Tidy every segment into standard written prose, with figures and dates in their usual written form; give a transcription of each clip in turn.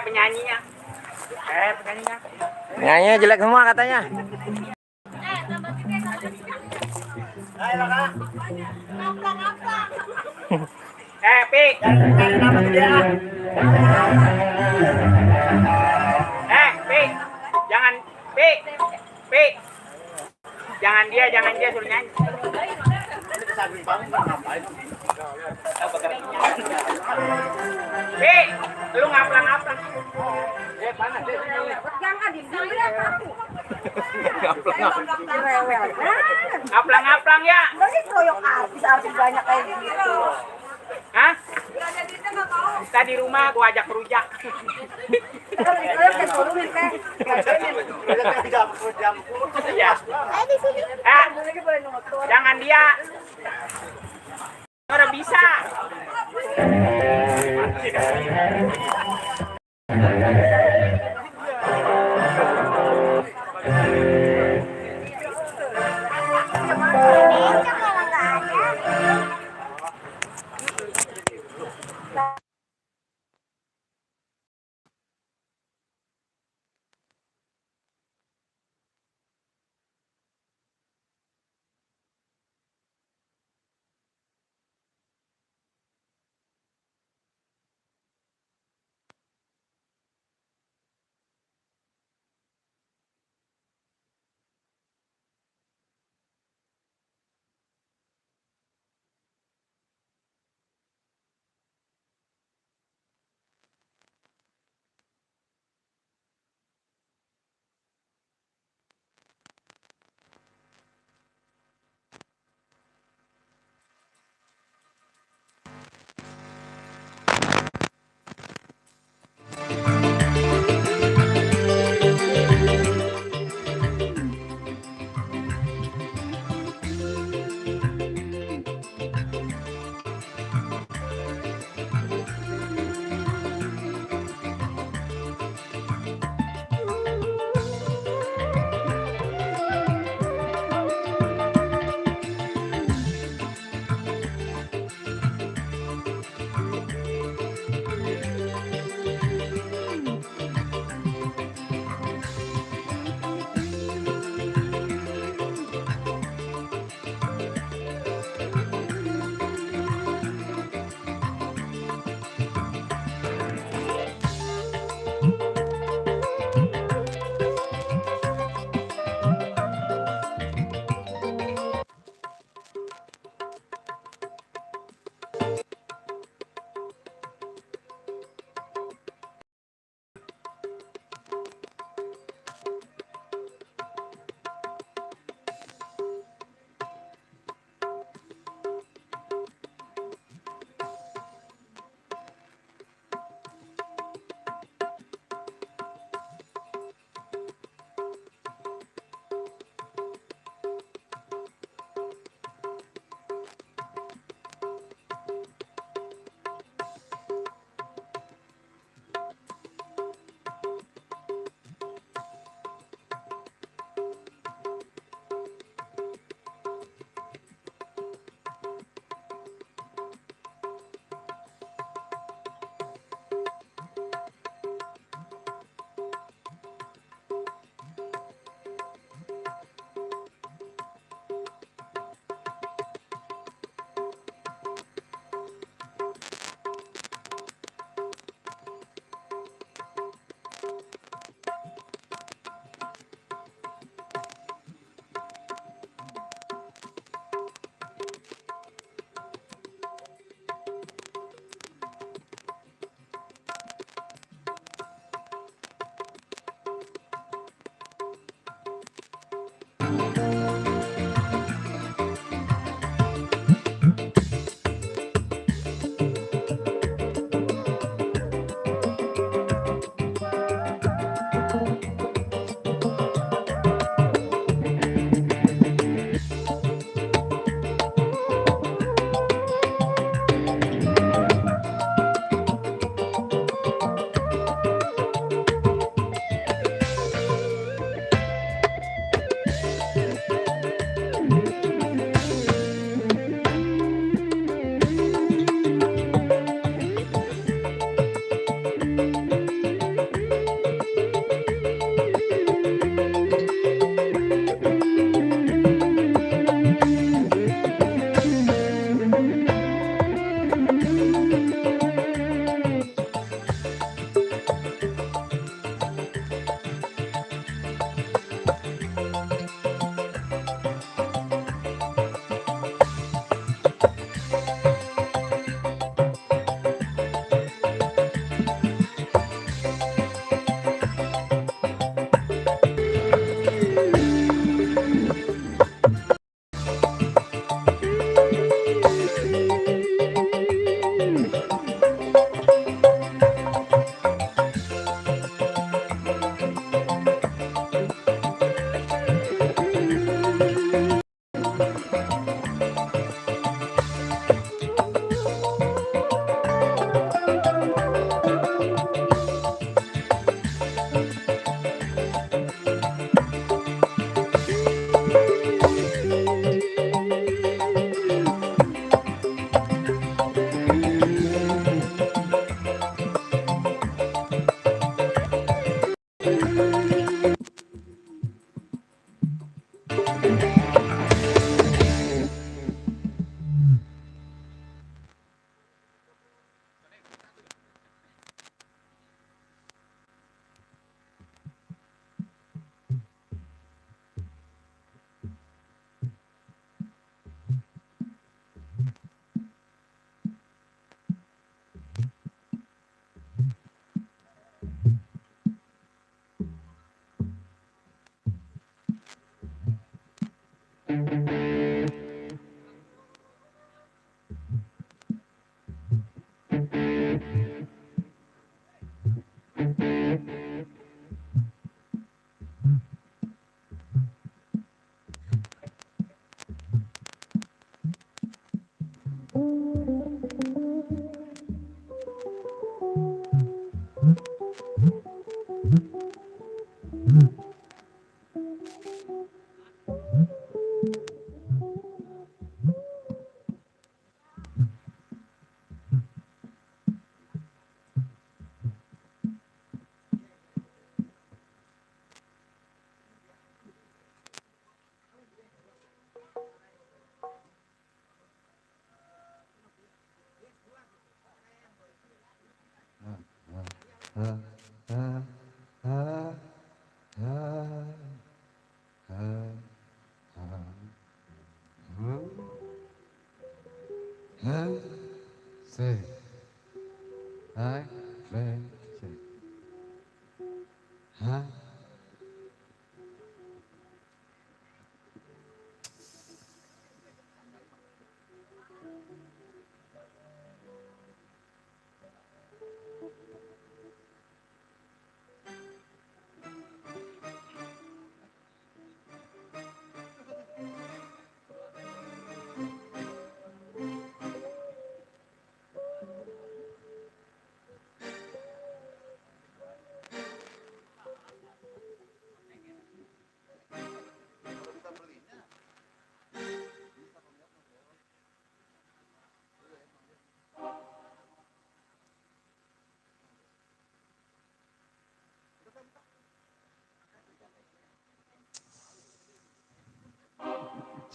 penyanyinya. Penyanyinya. Penyanyinya jelek semua katanya. Pi, Pi, jangan, Pi, jangan dia suruh nyanyi. Pi, lu ngaplang-ngaplang. Jangan dia kamu. Ngaplang-ngaplang ya. Dari koyok artis banyak kayak gitu. Hah? Kita di rumah gua ajak rujak. Jangan dia. Udah bisa.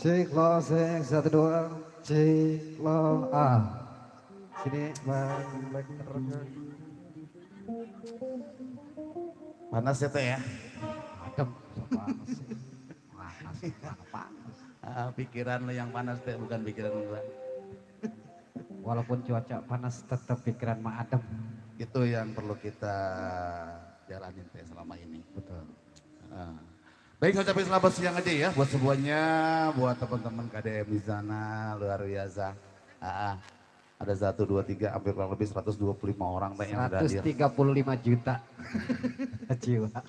Cek lo, cek satu dua, cek lo, sini balik terus. Panas ya teh ya? Adem, panas, panas, panas. Pikiran lo yang panas teh, bukan pikiran gua. Walaupun cuaca panas, tetap pikiran mah adem. Itu yang perlu kita jalanin teh selama ini. Betul. Baik, saya ucapin selamat siang aja ya buat semuanya, buat teman-teman KDM di sana, luar biasa. Ada 1, 2, 3, hampir kurang lebih 125 orang teh yang sudah hadir. 135 juta jiwa.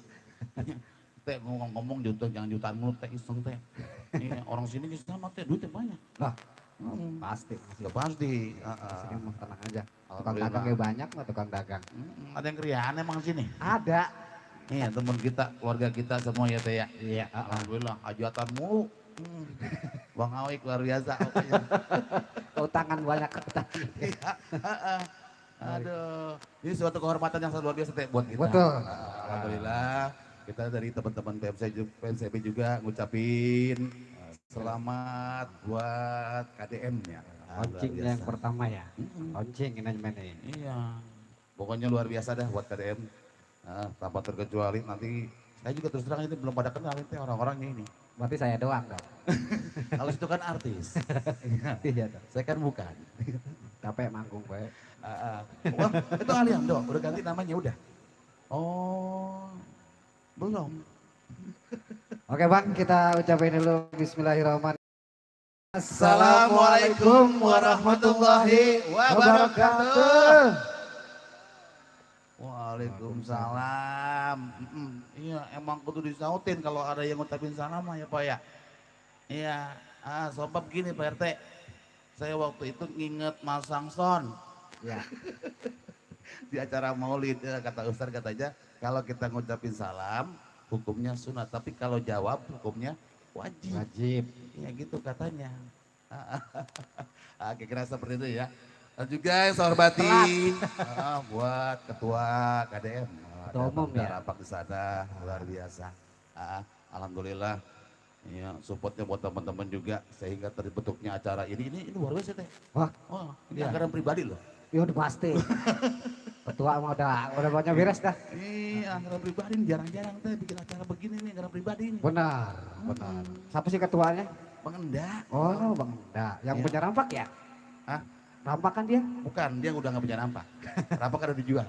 Teh ngomong-ngomong jangan jutaan mulu teh iseng teh. Ini orang sini di sana teh duitnya banyak. Lah, pasti. Ya pasti. Sini mah tenang aja. Tukang Alhamdulillah. dagangnya banyak mah tukang dagang. Ada yang kriaan emang sini. Ada. Iya teman kita, keluarga kita semua ya teh ya. Iya. Alhamdulillah, hajatan mulu. Bang Awik luar biasa. Utangan banyak utang. Aduh, ini suatu kehormatan yang sangat luar biasa teh buat kita. Betul. Alhamdulillah, kita dari teman-teman PMCB juga ngucapin selamat buat KDM-nya. Launching yang pertama ya. Launching ini ini. Iya, pokoknya luar biasa dah buat KDM. Tanpa terkecuali nanti saya juga terus terang ini belum pada kenal itu orang-orangnya ini. Berarti saya doang dong. Kalau itu kan artis, Iya dong. saya kan bukan. Capek manggung gue. Wah, itu Alian dong, udah ganti namanya udah. Oh, belum. Oke Bang, kita ucapin dulu Bismillahirrahmanirrahim. Assalamualaikum warahmatullahi wabarakatuh. Waalaikumsalam. Iya, emang kudu disautin kalau ada yang ngucapin salam ya Pak ya. Iya, sobat gini Pak RT. Saya waktu itu nginget Mas Sangson. Ya. Di acara maulid, kata Ustaz katanya, kalau kita ngucapin salam, hukumnya sunat. Tapi kalau jawab, hukumnya wajib. Wajib. Ya gitu katanya. Kira-kira seperti itu ya. Dan juga yang saya hormati buat ketua KDM. Ketua umum ya. Rapak di sana luar biasa. Alhamdulillah. Ya, supportnya buat teman-teman juga sehingga terbentuknya acara ini luar biasa teh. Wah, Ini iya. anggaran pribadi loh. ya udah pasti. Ketua mah udah banyak beres dah. Ini anggaran pribadi ini jarang-jarang teh bikin acara begini nih anggaran pribadi ini. Benar, benar. Siapa sih ketuanya? Pengendak. Oh, Bang Enda. Yang Ya. punya rampak ya? Hah? Rampak kan dia? Bukan, dia udah nggak punya rampak. Rampak kan udah dijual.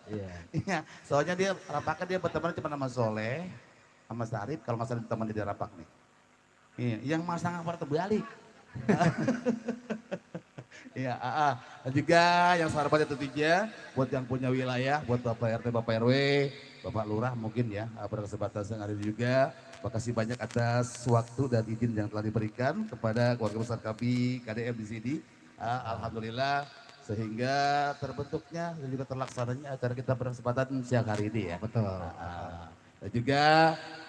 Iya. Iya, soalnya dia rampakan dia berteman cuma sama Soleh, sama Sarip, kalau nggak salah teman dia rapak nih. Iya, yang masang apa terbalik. Iya, dan juga yang saya hormati tentunya buat yang punya wilayah, buat Bapak RT, Bapak RW, Bapak Lurah mungkin ya, berkesempatan yang ada juga. Makasih banyak atas waktu dan izin yang telah diberikan kepada keluarga besar kami KDM di sini. Alhamdulillah sehingga terbentuknya dan juga terlaksananya acara kita berkesempatan siang hari ini ya. Betul. Dan juga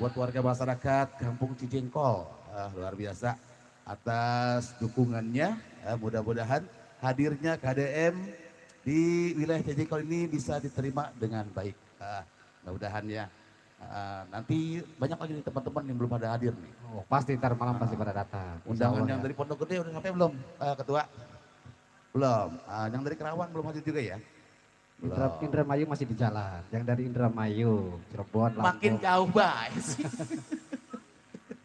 buat warga masyarakat Kampung Cijengkol, luar biasa atas dukungannya. Mudah-mudahan hadirnya KDM di wilayah Cijengkol ini bisa diterima dengan baik. Mudah-mudahan ya. Nanti banyak lagi nih teman-teman yang belum pada hadir nih. Oh, pasti ntar malam pasti pada datang. Undangan Insya yang Allah dari Pondok Gede udah sampai belum, Ketua? Belum. Yang dari Kerawang belum hadir juga ya? Indramayu masih di jalan. Yang dari Indramayu, Cirebon, Lampung. Makin jauh baik sih.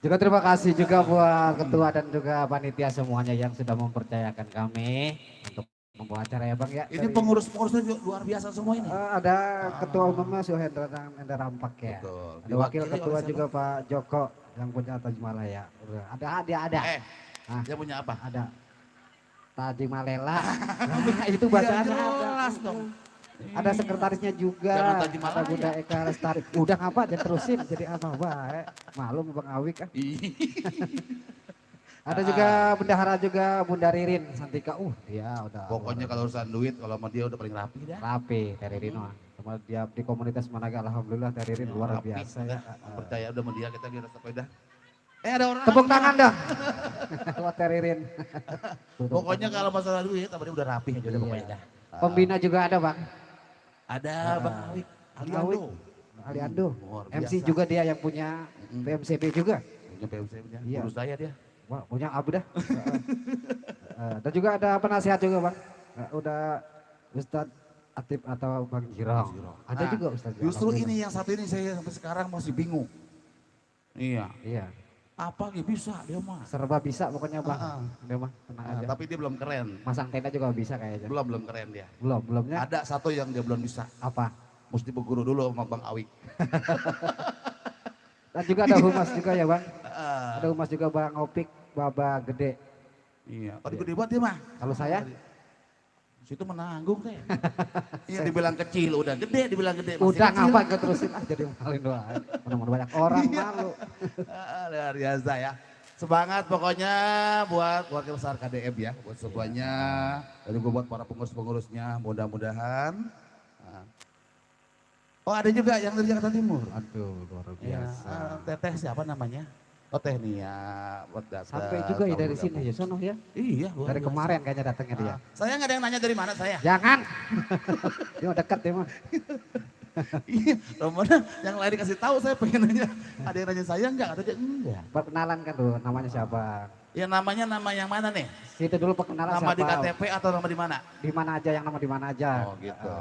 Juga terima kasih juga buat ketua dan juga panitia semuanya yang sudah mempercayakan kami untuk membawa acara ya Bang ya. Ini pengurus-pengurusnya juga luar biasa semua ini. Ada ketua umumnya Suhendra dan Enda Rampak ya. Betul. Ada wakil Diwakili ketua oleh juga Pak Joko yang punya Tajimalaya. Ada. Dia punya apa? Ada Tajimalela. Nah, itu bahasanya ada. Jelas dong. Ada sekretarisnya juga. Jangan Tajimalaya. Ada Bunda Eka Lestari. Udah ngapa aja terusin jadi apa baik. Maklum Bang Awik kan. Ada juga bendahara juga Bunda Ririn Santika. Dia udah. Pokoknya kalau urusan duit, kalau sama dia udah paling rapi dah. Rapi Teh Ririn mah. Sama dia di komunitas Managa alhamdulillah Teh Ririn luar Rapi, biasa ya. Percaya udah sama dia kita biar sepeda. Ada orang. Tepuk tangan dong. Buat Teh Ririn. Pokoknya kalau masalah duit, sama dia udah rapi aja udah Iya. pokoknya dah. Pembina juga ada Bang. Ada Bang Awik, Aliando. Aliando. Luar MC biasa. juga dia yang punya PMCB juga. Punya PMC-nya, Iya. guru saya dia. Wah, punya abu dah. Dan juga ada penasihat juga Bang. Udah Ustadz Atip atau Bang Jirong. Ada Nah, juga Ustadz. Justru alhamdulillah. ini yang satu ini saya sampai sekarang masih bingung. Iya. Iya. Apa gitu bisa dia mah. Serba bisa pokoknya Bang. Dia mah tenang Nah, aja. tapi dia belum keren. Masang tenda juga bisa kayaknya. Belum keren dia. Belumnya Ada satu yang dia belum bisa. apa? Mesti berguru dulu sama Bang Awik. Dan juga ada humas juga ya Bang. Ah, Ada humas juga Bang Opik, Baba Gede. iya. Tadi gede banget dia mah. Kalau saya Situ menanggung saya. Iya dibilang kecil, udah gede, dibilang gede. masih udah kecil. ngapa gue terusin jadi malin doang. Mana-mana banyak orang Iya. malu. Luar biasa ya. Semangat pokoknya buat keluarga besar KDM ya, buat semuanya. Dan juga buat para pengurus-pengurusnya, mudah-mudahan. Nah. Oh ada juga yang dari Jakarta Timur. Aduh luar Ya, biasa. teteh siapa namanya? Oh Teh Nia, buat datang. Sampai juga ya dari sini ya sono ya. Iya, luar Dari biasa. kemarin kayaknya datangnya dia. Saya nggak ada yang nanya dari mana saya. Jangan. Dia mah dekat ya mah. Iya, Romana yang lain dikasih tahu saya pengen nanya. Ada yang nanya saya enggak? Ada enggak. Perkenalan kan tuh namanya siapa? Ya namanya nama yang mana nih? Situ dulu perkenalan Nama siapa? di KTP atau nama di mana? Di mana aja yang nama di mana aja. Oh gitu.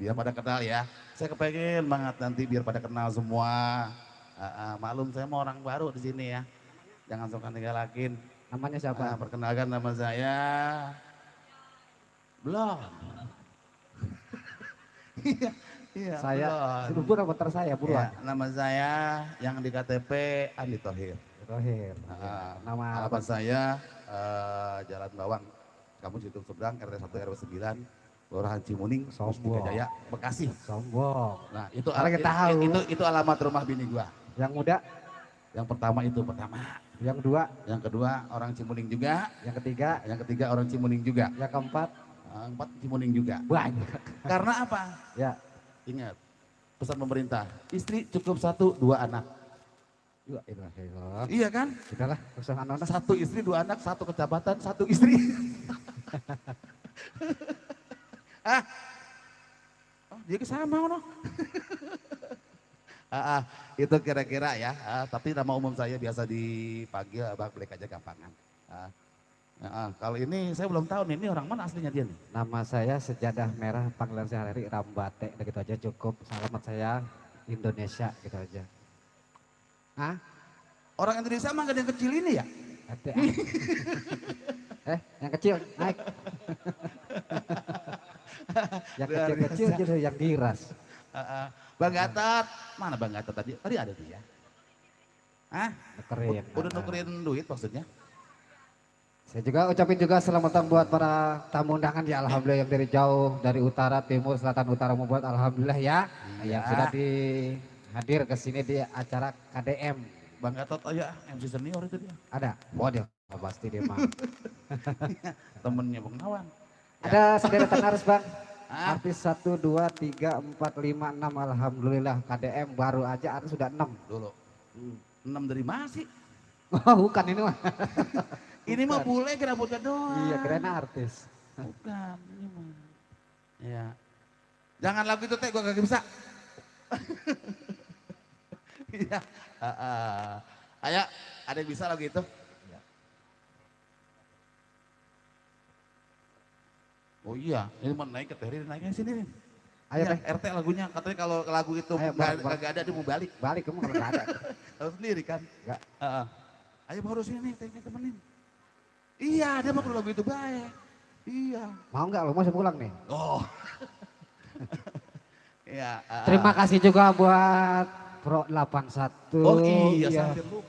Biar pada kenal ya. Saya kepengen banget nanti biar pada kenal semua. Maklum saya mau orang baru di sini ya. Jangan suka tinggalin. Namanya siapa? Perkenalkan nama saya. Belum. Iya, iya. Saya. belum. Buruan putar saya Ya, buruan. nama saya yang di KTP Andi Thohir. Rohir. Nama Nama alamat saya Jalan Bawang. Kamu situ seberang RT 1 RW 9. Kelurahan Cimuning, Sombong. Mustika Jaya, Bekasi. sombong. Nah, itu Orang kita tahu. itu alamat rumah bini gua. Yang muda, Yang pertama itu pertama. yang dua, Yang kedua orang Cimuning juga. yang ketiga, Yang ketiga orang Cimuning juga. yang keempat. Empat Cimuning juga. Banyak. Karena apa? Ya. Ingat, pesan pemerintah, istri cukup 1, 2 anak. Ya, ilah. Iya kan? Sudahlah, usah anak. 1 istri, 2 anak, 1 kecamatan, 1 istri. Dia kesama no. Itu kira-kira ya. Tapi nama umum saya biasa dipanggil Abang Blek aja gampangan. Kalau ini saya belum tahu nih, ini orang mana aslinya dia nih? Nama saya Sejadah Merah, panggilan sehari-hari Rambate, udah gitu aja cukup. Alamat saya Indonesia, gitu aja. Orang Indonesia mah gak ada yang kecil ini ya? Hati, yang kecil, naik. Yang Luar kecil-kecil jadi yang diras. Bang Gatot, mana Bang Gatot tadi? Tadi ada dia. Nukerin. Udah nukerin duit maksudnya? Saya juga ucapin juga selamatan buat para tamu undangan ya alhamdulillah yang dari jauh, dari utara, timur, selatan, utara membuat alhamdulillah ya. Yang sudah hadir ke sini di acara KDM. Bang Gatot aja MC senior itu dia. Ada? Oh dia, pasti dia mah. Temennya Bang Nawan. Ada sederetan harus Bang. Ah. Artis 1, 2, 3, 4, 5, 6 alhamdulillah KDM baru aja artis sudah 6. Dulu. 6 dari mana sih? Oh bukan ini mah. Ini mah bule rambutnya doang. Iya keren artis. Bukan, ini mah. Ya. Jangan lagu itu teh, gua gak bisa. Iya. Ayo, ada yang bisa lagu itu? Oh iya, ini mau naik ke Terry, naiknya sini nih. Ayo Iya, teh, RT lagunya, katanya kalau lagu itu Ayo, bareng. gak ada dia mau balik. balik kamu kalau nggak ada. Tahu sendiri kan? Enggak. Heeh. Ayo baru sini, Tehnya temenin. Iya, dia mau lagu itu baik. Iya. Mau nggak lo mau saya pulang nih? Oh. Iya. Terima kasih juga buat Pro 81. Oh iya, sampai lupa.